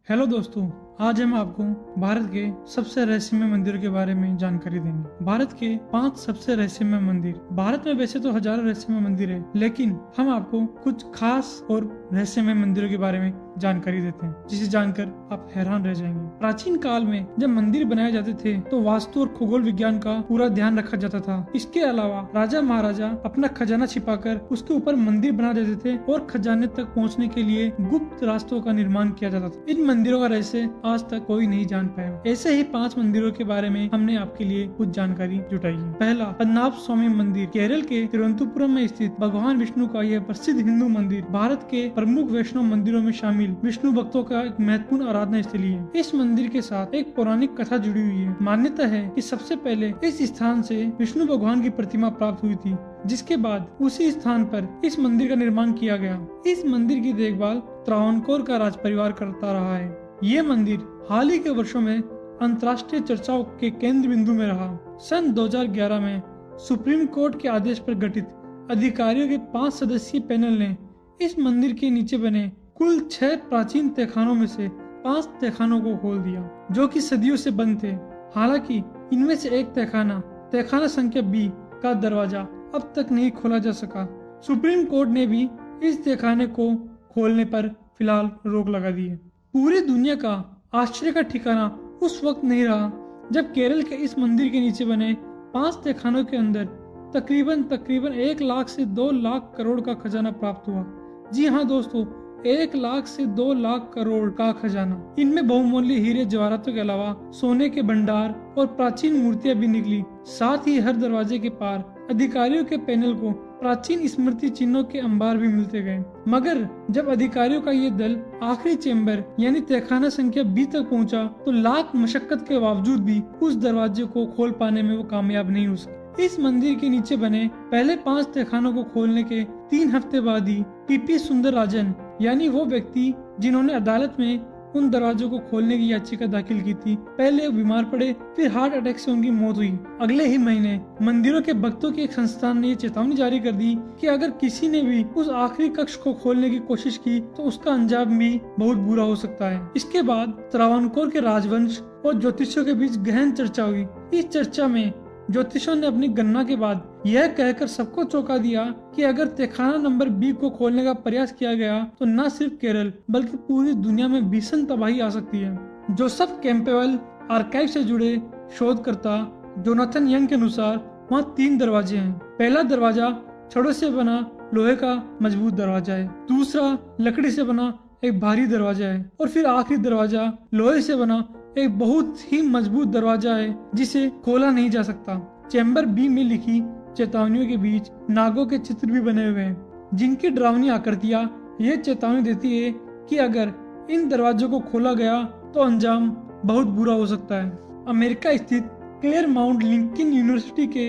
Hello दोस्तों, आज हम आपको भारत के सबसे रहस्यमय मंदिरों के बारे में जानकारी देंगे। भारत के 5 सबसे रहस्यमय मंदिर। भारत में वैसे तो हजारों रहस्यमय मंदिर है, लेकिन हम आपको कुछ खास और रहस्यमय मंदिरों के बारे में जानकारी देते हैं, जिसे जानकर आप हैरान रह जाएंगे। प्राचीन काल में जब मंदिर बनाए जाते थे तो वास्तु और खगोल विज्ञान का पूरा ध्यान रखा जाता था। इसके अलावा राजा महाराजा अपना खजाना छिपाकर उसके ऊपर मंदिर बना देते थे और खजाने तक पहुँचने के लिए गुप्त रास्तों का निर्माण किया जाता था। इन मंदिरों का रहस्य आज तक कोई नहीं जान पाया। ऐसे ही 5 मंदिरों के बारे में हमने आपके लिए कुछ जानकारी जुटाई है। पहला, पद्मनाभ स्वामी मंदिर। केरल के तिरुवनंतपुरम में स्थित भगवान विष्णु का यह प्रसिद्ध हिंदू मंदिर भारत के प्रमुख वैष्णव मंदिरों में शामिल विष्णु भक्तों का एक महत्वपूर्ण आराधना स्थली है। इस मंदिर के साथ एक पौराणिक कथा जुड़ी हुई है। मान्यता है कि सबसे पहले इस स्थान से विष्णु भगवान की प्रतिमा प्राप्त हुई थी, जिसके बाद उसी स्थान पर इस मंदिर का निर्माण किया गया। इस मंदिर की देखभाल त्रावणकोर का राज परिवार करता रहा है। ये मंदिर हाल ही के वर्षों में अंतर्राष्ट्रीय चर्चाओं के केंद्र बिंदु में रहा। सन 2011 में सुप्रीम कोर्ट के आदेश पर गठित अधिकारियों के 5 सदस्यीय पैनल ने इस मंदिर के नीचे बने कुल 6 प्राचीन तहखानों में से 5 तहखानों को खोल दिया, जो कि सदियों से बंद थे। हालांकि इनमें से एक तहखाना संख्या B का दरवाजा अब तक नहीं खोला जा सका। सुप्रीम कोर्ट ने भी इस तहखाने को खोलने पर फिलहाल रोक लगा दी है। पूरी दुनिया का आश्चर्य का ठिकाना उस वक्त नहीं रहा जब केरल के इस मंदिर के नीचे बने 5 तहखानों के अंदर तकरीबन 1 लाख से 2 लाख करोड़ का खजाना प्राप्त हुआ। जी हाँ दोस्तों, 1 लाख से 2 लाख करोड़ का खजाना। इनमें बहुमूल्य हीरे जवाहरातों के अलावा सोने के भंडार और प्राचीन मूर्तियां भी निकली। साथ ही हर दरवाजे के पार अधिकारियों के पैनल को प्राचीन स्मृति चिन्हों के अंबार भी मिलते गए। मगर जब अधिकारियों का ये दल आखिरी चेंबर यानी तहखाना संख्या B तक पहुंचा, तो लाख मशक्कत के बावजूद भी उस दरवाजे को खोल पाने में वो कामयाब नहीं हो सके। इस मंदिर के नीचे बने पहले 5 तहखानों को खोलने के 3 हफ्ते बाद ही PP सुंदरराजन यानी वो व्यक्ति जिन्होंने अदालत में उन दरवाजों को खोलने की याचिका दाखिल की थी, पहले वो बीमार पड़े, फिर हार्ट अटैक से उनकी मौत हुई। अगले ही महीने मंदिरों के भक्तों के एक संस्थान ने ये चेतावनी जारी कर दी कि अगर किसी ने भी उस आखिरी कक्ष को खोलने की कोशिश की तो उसका अंजाम भी बहुत बुरा हो सकता है। इसके बाद त्रावणकोर के राजवंश और ज्योतिषियों के बीच गहन चर्चा हुई। इस चर्चा में ज्योतिषों ने अपनी गणना के बाद यह कहकर सबको चौंका दिया कि अगर तहखाना नंबर B को खोलने का प्रयास किया गया तो न सिर्फ केरल बल्कि पूरी दुनिया में भीषण तबाही आ सकती है। जोसेफ कैंपबेल आर्काइव से जुड़े शोधकर्ता जोनाथन यंग के अनुसार वहाँ 3 दरवाजे हैं। पहला दरवाजा छड़ों से बना लोहे का मजबूत दरवाजा है, दूसरा लकड़ी से बना एक भारी दरवाजा है और फिर आखिरी दरवाजा लोहे से बना एक बहुत ही मजबूत दरवाजा है जिसे खोला नहीं जा सकता। चैम्बर B में लिखी चेतावनियों के बीच नागों के चित्र भी बने हुए हैं, जिनकी डरावनी आकृतियां ये चेतावनी देती है कि अगर इन दरवाजों को खोला गया तो अंजाम बहुत बुरा हो सकता है। अमेरिका स्थित क्लेयरमाउंट लिंकन यूनिवर्सिटी के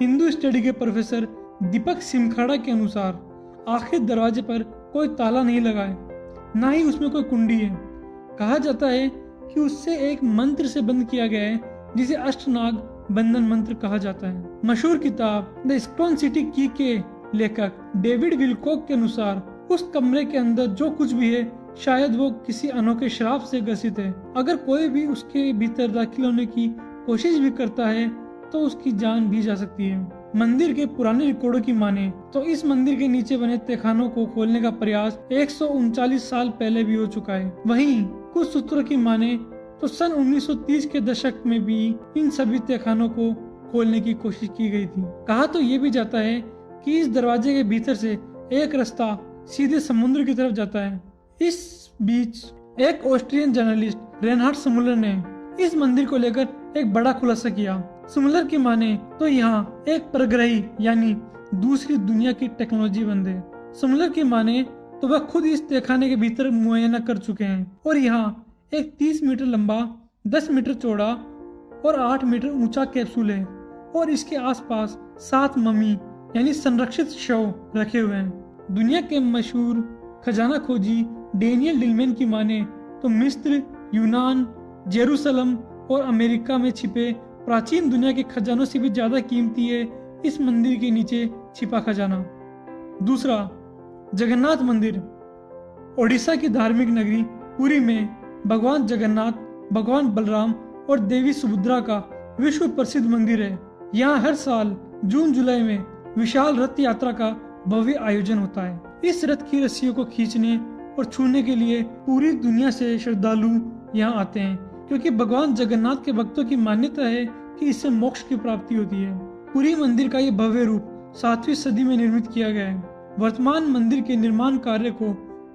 हिंदू स्टडी के प्रोफेसर दीपक सिमखाड़ा के अनुसार आखिरी दरवाजे पर कोई ताला नहीं लगा है, न ही उसमें कोई कुंडी है। कहा जाता है कि उससे एक मंत्र से बंद किया गया है, जिसे अष्टनाग बंधन मंत्र कहा जाता है। मशहूर किताब द स्टोन सिटी की के लेखक डेविड विलकॉक के अनुसार उस कमरे के अंदर जो कुछ भी है शायद वो किसी अनोखे श्राप से ग्रसित है। अगर कोई भी उसके भीतर दाखिल होने की कोशिश भी करता है तो उसकी जान भी जा सकती है। मंदिर के पुराने रिकॉर्डों की माने तो इस मंदिर के नीचे बने तहखानों को खोलने का प्रयास 139 साल पहले भी हो चुका है। वहीं कुछ सूत्रों की माने तो सन 1930 के दशक में भी इन सभी तहखानों को खोलने की कोशिश की गई थी। कहा तो ये भी जाता है कि इस दरवाजे के भीतर से एक रास्ता सीधे समुद्र की तरफ जाता है। इस बीच एक ऑस्ट्रियन जर्नलिस्ट रेनहार्ड स्मुलर ने इस मंदिर को लेकर एक बड़ा खुलासा किया। स्मुलर की माने तो यहाँ एक परग्रही यानी दूसरी दुनिया की टेक्नोलॉजी बंद है। स्मुलर की माने तो वह खुद इस तहखाने के भीतर मुआयना कर चुके हैं और यहाँ एक 30 मीटर लंबा, 10 मीटर चौड़ा और 8 मीटर ऊंचा कैप्सूल है और इसके आसपास 7 मम्मी यानी संरक्षित शव रखे हुए हैं। दुनिया के मशहूर खजाना खोजी डेनियल डिलमैन की माने तो मिस्र, यूनान, जेरूसलम और अमेरिका में छिपे प्राचीन दुनिया के खजानों से भी ज्यादा कीमती है इस मंदिर के नीचे छिपा खजाना। दूसरा, जगन्नाथ मंदिर। ओडिशा की धार्मिक नगरी पुरी में भगवान जगन्नाथ, भगवान बलराम और देवी सुभद्रा का विश्व प्रसिद्ध मंदिर है। यहाँ हर साल जून जुलाई में विशाल रथ यात्रा का भव्य आयोजन होता है। इस रथ की रस्सियों को खींचने और छूने के लिए पूरी दुनिया से श्रद्धालु यहाँ आते हैं, क्योंकि भगवान जगन्नाथ के भक्तों की मान्यता है कि इससे मोक्ष की प्राप्ति होती है। पुरी मंदिर का ये भव्य रूप 7वीं सदी में निर्मित किया गया है। वर्तमान मंदिर के निर्माण कार्य को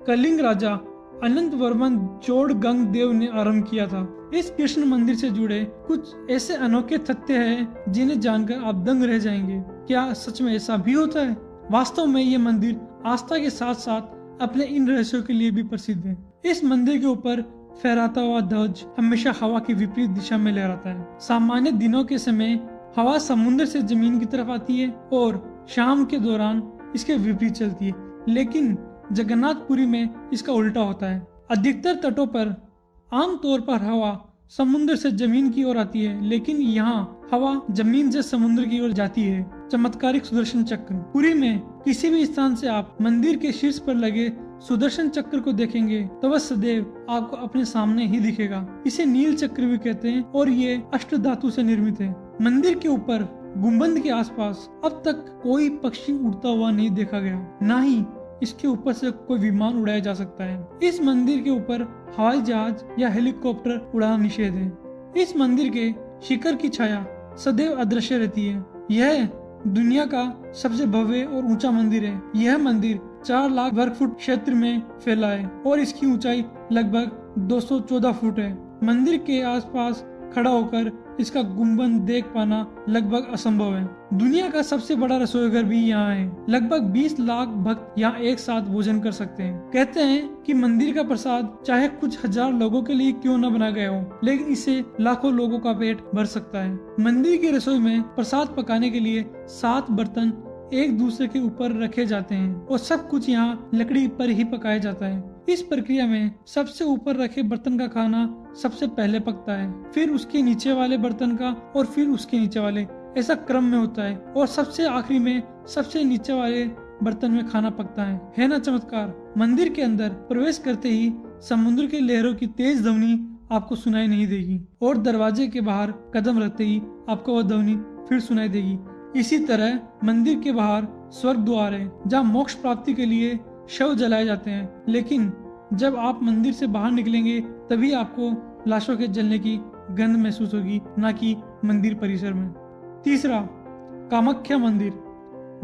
कलिंग राजा अनंत वर्मन चोड़गंग देव ने आरंभ किया था। इस कृष्ण मंदिर से जुड़े कुछ ऐसे अनोखे तथ्य हैं जिन्हें जानकर आप दंग रह जाएंगे। क्या सच में ऐसा भी होता है? वास्तव में ये मंदिर आस्था के साथ साथ अपने इन रहस्यों के लिए भी प्रसिद्ध है। इस मंदिर के ऊपर फहराता हुआ ध्वज हमेशा हवा की विपरीत दिशा में लहराता है। सामान्य दिनों के समय हवा समुद्र से जमीन की तरफ आती है और शाम के दौरान इसके विपरीत चलती है, लेकिन जगन्नाथपुरी में इसका उल्टा होता है। अधिकतर तटों पर आमतौर पर हवा समुद्र से जमीन की ओर आती है, लेकिन यहाँ हवा जमीन से समुद्र की ओर जाती है। चमत्कारिक सुदर्शन चक्र। पुरी में किसी भी स्थान से आप मंदिर के शीर्ष पर लगे सुदर्शन चक्र को देखेंगे तो वह सदैव आपको अपने सामने ही दिखेगा। इसे नील चक्र भी कहते हैं और ये अष्ट धातु से निर्मित है। मंदिर के ऊपर गुंबद के आसपास अब तक कोई पक्षी उड़ता हुआ नहीं देखा गया, न ही इसके ऊपर से कोई विमान उड़ाया जा सकता है। इस मंदिर के ऊपर हवाई जहाज या हेलीकॉप्टर उड़ाना निषेध है। इस मंदिर के शिखर की छाया सदैव अदृश्य रहती है। यह दुनिया का सबसे भव्य और ऊंचा मंदिर है। यह मंदिर 4 लाख वर्ग फुट क्षेत्र में फैला है और इसकी ऊंचाई लगभग 214 फुट है। मंदिर के आसपास खड़ा होकर इसका गुंबद देख पाना लगभग असंभव है। दुनिया का सबसे बड़ा रसोई घर भी यहाँ है। लगभग 20 लाख भक्त यहाँ एक साथ भोजन कर सकते हैं। कहते हैं कि मंदिर का प्रसाद चाहे कुछ हजार लोगों के लिए क्यों न बना गया हो, लेकिन इससे लाखों लोगों का पेट भर सकता है। मंदिर की रसोई में प्रसाद पकाने के लिए 7 बर्तन एक दूसरे के ऊपर रखे जाते हैं और सब कुछ यहाँ लकड़ी पर ही पकाया जाता है। इस प्रक्रिया में सबसे ऊपर रखे बर्तन का खाना सबसे पहले पकता है, फिर उसके नीचे वाले बर्तन का और फिर उसके नीचे वाले, ऐसा क्रम में होता है और सबसे आखिरी में सबसे नीचे वाले बर्तन में खाना पकता है ना चमत्कार। मंदिर के अंदर प्रवेश करते ही समुद्र के लहरों की तेज ध्वनि आपको सुनाई नहीं देगी और दरवाजे के बाहर कदम रखते ही आपको वह ध्वनि फिर सुनाई देगी। इसी तरह मंदिर के बाहर स्वर्ग द्वार है जहाँ मोक्ष प्राप्ति के लिए शव जलाए जाते हैं, लेकिन जब आप मंदिर से बाहर निकलेंगे तभी आपको लाशों के जलने की गंध महसूस होगी, न कि मंदिर परिसर में। तीसरा, कामाख्या मंदिर।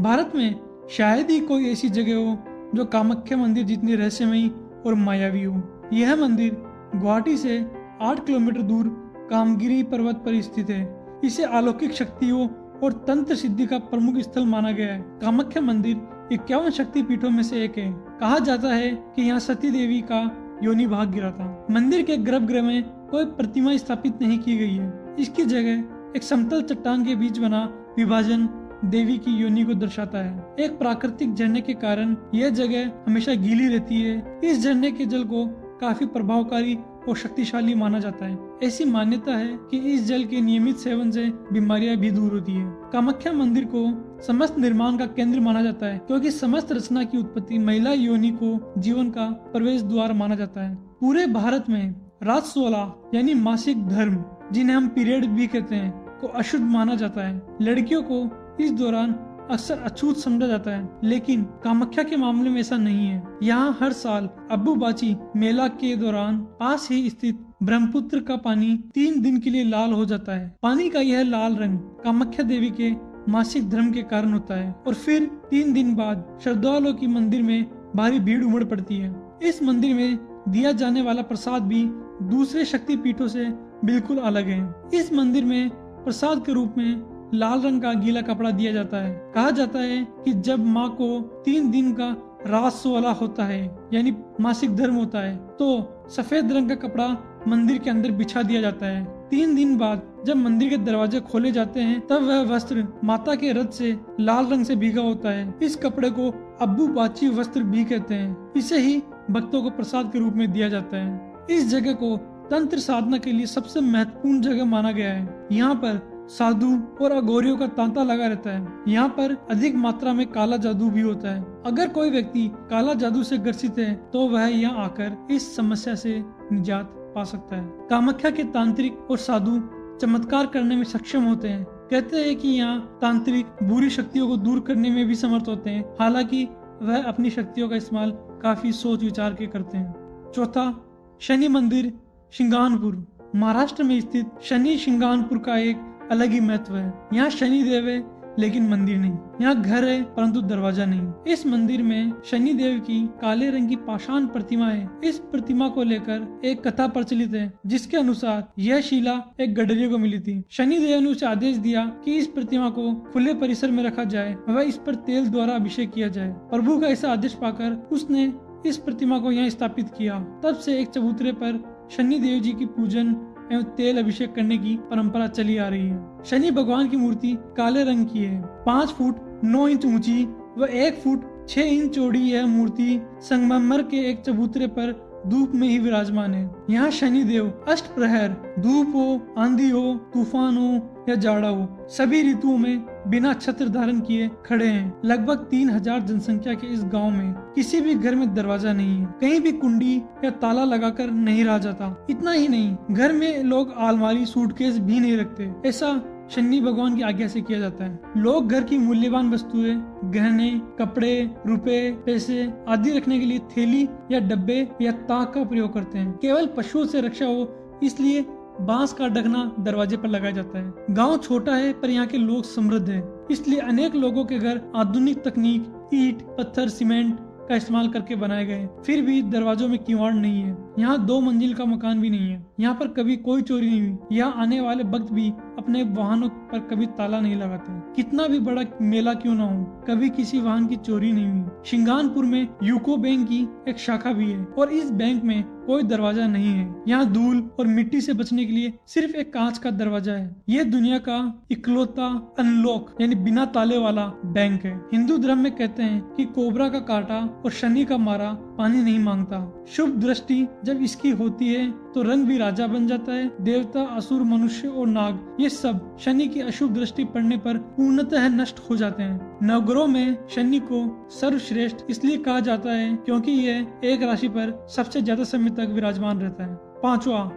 भारत में शायद ही कोई ऐसी जगह हो जो कामाख्या मंदिर जितनी रहस्यमयी और मायावी हो। यह मंदिर गुवाहाटी से 8 किलोमीटर दूर कामगिरी पर्वत पर स्थित है। इसे अलौकिक शक्तियों और तंत्र सिद्धि का प्रमुख स्थल माना गया है। कामाख्या मंदिर 51 शक्ति पीठों में से एक है। कहा जाता है कि यहाँ सती देवी का योनि भाग गिरा था। मंदिर के गर्भगृह में कोई प्रतिमा स्थापित नहीं की गई है। इसकी जगह एक समतल चट्टान के बीच बना विभाजन देवी की योनि को दर्शाता है। एक प्राकृतिक झरने के कारण यह जगह हमेशा गीली रहती है। इस झरने के जल को काफी प्रभावकारी और शक्तिशाली माना जाता है। ऐसी मान्यता है कि इस जल के नियमित सेवन से बीमारियां भी दूर होती है। कामाख्या मंदिर को समस्त निर्माण का केंद्र माना जाता है, क्योंकि समस्त रचना की उत्पत्ति महिला योनि को जीवन का प्रवेश द्वार माना जाता है। पूरे भारत में रात 16 यानी मासिक धर्म, जिन्हें हम पीरियड भी कहते हैं, को अशुद्ध माना जाता है। लड़कियों को इस दौरान अक्सर अछूत समझा जाता है, लेकिन कामाख्या के मामले में ऐसा नहीं है। यहाँ हर साल अम्बुबाची मेला के दौरान पास ही स्थित ब्रह्मपुत्र का पानी 3 दिन के लिए लाल हो जाता है। पानी का यह लाल रंग कामाख्या देवी के मासिक धर्म के कारण होता है और फिर 3 दिन बाद श्रद्धालुओं की मंदिर में भारी भीड़ उमड़ पड़ती है। इस मंदिर में दिया जाने वाला प्रसाद भी दूसरे शक्ति पीठों से बिल्कुल अलग है। इस मंदिर में प्रसाद के रूप में लाल रंग का गीला कपड़ा दिया जाता है। कहा जाता है कि जब माँ को 3 दिन का रात 16 होता है यानी मासिक धर्म होता है, तो सफेद रंग का कपड़ा मंदिर के अंदर बिछा दिया जाता है। 3 दिन बाद जब मंदिर के दरवाजे खोले जाते हैं तब वह वस्त्र माता के रथ से लाल रंग से भीगा होता है। इस कपड़े को अम्बुबाची वस्त्र भी कहते हैं। इसे ही भक्तों को प्रसाद के रूप में दिया जाता है। इस जगह को तंत्र साधना के लिए सबसे महत्वपूर्ण जगह माना गया है। यहाँ पर साधु और अघोरियों का तांता लगा रहता है। यहाँ पर अधिक मात्रा में काला जादू भी होता है। अगर कोई व्यक्ति काला जादू से ग्रसित है तो वह यहाँ आकर इस समस्या से निजात पा सकता है। कामाख्या के तांत्रिक और साधु चमत्कार करने में सक्षम होते हैं। कहते हैं कि यहाँ तांत्रिक बुरी शक्तियों को दूर करने में भी समर्थ होते हैं, हालांकि वह अपनी शक्तियों का इस्तेमाल काफी सोच विचार के करते हैं। चौथा, शनि मंदिर शिंगानपुर। महाराष्ट्र में स्थित शनि शिंगानपुर का एक अलग ही महत्व है। यहाँ शनि देव है लेकिन मंदिर नहीं। यहाँ घर है परंतु दरवाजा नहीं। इस मंदिर में शनि देव की काले रंग की पाषाण प्रतिमा है। इस प्रतिमा को लेकर एक कथा प्रचलित है, जिसके अनुसार यह शिला एक गडरिये को मिली थी। शनि देव ने उसे आदेश दिया कि इस प्रतिमा को खुले परिसर में रखा जाए व इस पर तेल द्वारा अभिषेक किया जाए। प्रभु का ऐसा आदेश पाकर उसने इस प्रतिमा को यहाँ स्थापित किया। तब से एक चबूतरे पर शनि देव जी की पूजन एवं तेल अभिषेक करने की परंपरा चली आ रही है। शनि भगवान की मूर्ति काले रंग की है। 5 फुट 9 इंच ऊंची व 1 फुट 6 इंच चौड़ी यह मूर्ति संगमरमर के एक चबूतरे पर धूप में ही विराजमान है। यहाँ शनि देव अष्ट प्रहर, धूप हो, आंधी हो, तूफान हो या जाड़ा हो, सभी ऋतुओं में बिना छत्र धारण किए खड़े हैं। लगभग 3000 जनसंख्या के इस गांव में किसी भी घर में दरवाजा नहीं है। कहीं भी कुंडी या ताला लगाकर नहीं रहा जाता। इतना ही नहीं, घर में लोग अलमारी, सूटकेस भी नहीं रखते। ऐसा शनि भगवान की आज्ञा से किया जाता है। लोग घर की मूल्यवान वस्तुएं, गहने, कपड़े, रुपए, पैसे आदि रखने के लिए थैली या डब्बे या ताक का प्रयोग करते हैं। केवल पशुओं से रक्षा हो इसलिए बांस का ढकना दरवाजे पर लगाया जाता है। गांव छोटा है पर यहाँ के लोग समृद्ध हैं, इसलिए अनेक लोगों के घर आधुनिक तकनीक, ईंट, पत्थर, सीमेंट का इस्तेमाल करके बनाए गए। फिर भी दरवाजों में किवाड़ नहीं है। यहाँ 2 मंजिल का मकान भी नहीं है। यहाँ पर कभी कोई चोरी नहीं हुई। यहाँ आने वाले भक्त भी अपने वाहनों पर कभी ताला नहीं लगाते। कितना भी बड़ा मेला क्यों ना हो, कभी किसी वाहन की चोरी नहीं हुई। शिंगानपुर में यूको बैंक की एक शाखा भी है और इस बैंक में कोई दरवाजा नहीं है। यहाँ धूल और मिट्टी से बचने के लिए सिर्फ एक कांच का दरवाजा है। यह दुनिया का इकलौता अनलॉक यानी बिना ताले वाला बैंक है। हिंदू धर्म में कहते हैं कि कोबरा का काटा और शनि का मारा पानी नहीं मांगता। शुभ दृष्टि जब इसकी होती है तो रंग भी राजा बन जाता है। देवता, असुर, मनुष्य और नाग ये सब शनि की अशुभ दृष्टि पड़ने पर पूर्णतः नष्ट हो जाते हैं। नवग्रहों में शनि को सर्वश्रेष्ठ इसलिए कहा जाता है क्योंकि यह एक राशि पर सबसे ज्यादा समय तक विराजमान रहता है। 5वां,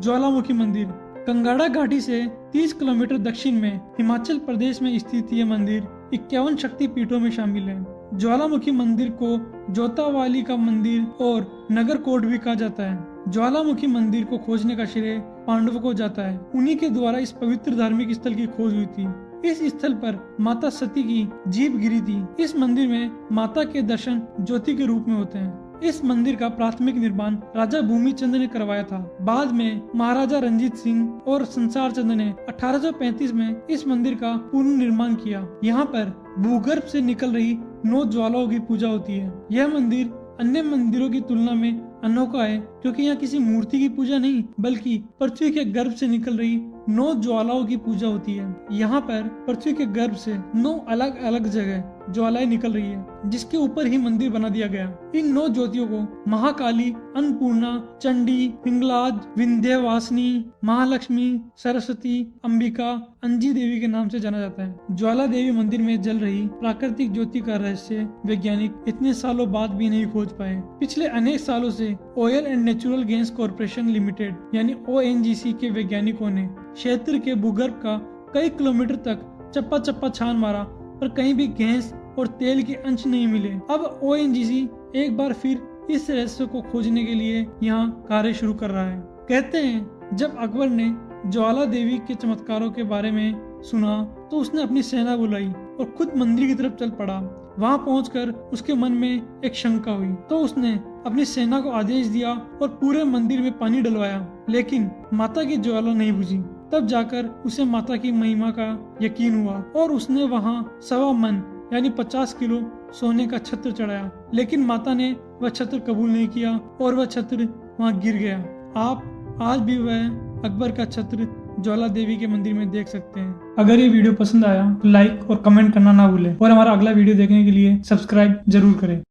ज्वालामुखी मंदिर। कंगाड़ा घाटी से 30 किलोमीटर दक्षिण में हिमाचल प्रदेश में स्थित यह मंदिर 51 शक्ति पीठों में शामिल है। ज्वालामुखी मंदिर को जोतावाली का मंदिर और नगरकोट भी कहा जाता है। ज्वालामुखी मंदिर को खोजने का श्रेय पांडवों को जाता है। उन्हीं के द्वारा इस पवित्र धार्मिक स्थल की खोज हुई थी। इस स्थल पर माता सती की जीभ गिरी थी। इस मंदिर में माता के दर्शन ज्योति के रूप में होते हैं। इस मंदिर का प्राथमिक निर्माण राजा भूमिचंद ने करवाया था। बाद में महाराजा रंजीत सिंह और संसार चंद ने 1835 में इस मंदिर का पुनर्निर्माण किया। यहाँ पर भूगर्भ से निकल रही 9 ज्वालाओं की पूजा होती है। यह मंदिर अन्य मंदिरों की तुलना में अनोखा है क्योंकि यहाँ किसी मूर्ति की पूजा नहीं बल्कि पृथ्वी के गर्भ से निकल रही 9 ज्वालाओं की पूजा होती है। यहाँ पर पृथ्वी के गर्भ से 9 अलग अलग जगह ज्वालाएं निकल रही है जिसके ऊपर ही मंदिर बना दिया गया। इन 9 ज्योतियों को महाकाली, अन्नपूर्णा, चंडी, हिंगलाज, विंध्यवासिनी, महालक्ष्मी, सरस्वती, अंबिका, अंजी देवी के नाम से जाना जाता है। ज्वाला देवी मंदिर में जल रही प्राकृतिक ज्योति का रहस्य वैज्ञानिक इतने सालों बाद भी नहीं खोज पाए। पिछले अनेक सालों से oil and natural gas corporation limited यानी ONGC के वैज्ञानिकों ने क्षेत्र के भूगर्भ का कई किलोमीटर तक चप्पा चप्पा छान मारा पर कहीं भी गैस और तेल के अंश नहीं मिले। अब ONGC एक बार फिर इस रहस्य को खोजने के लिए यहाँ कार्य शुरू कर रहा है। कहते हैं जब अकबर ने ज्वाला देवी के चमत्कारों के बारे में सुना तो उसने अपनी सेना बुलाई और खुद मंदिर की तरफ चल पड़ा। वहां पहुंचकर उसके मन में एक शंका हुई तो उसने अपनी सेना को आदेश दिया और पूरे मंदिर में पानी डलवाया, लेकिन माता की ज्वाला नहीं बुझी। तब जाकर उसे माता की महिमा का यकीन हुआ और उसने वहां 1.25 मन यानी 50 किलो सोने का छत्र चढ़ाया, लेकिन माता ने वह छत्र कबूल नहीं किया और वह छत्र वहां गिर गया। आप आज भी वह अकबर का छत्र ज्वाला देवी के मंदिर में देख सकते हैं। अगर ये वीडियो पसंद आया तो लाइक और कमेंट करना ना भूलें और हमारा अगला वीडियो देखने के लिए सब्सक्राइब जरूर करें।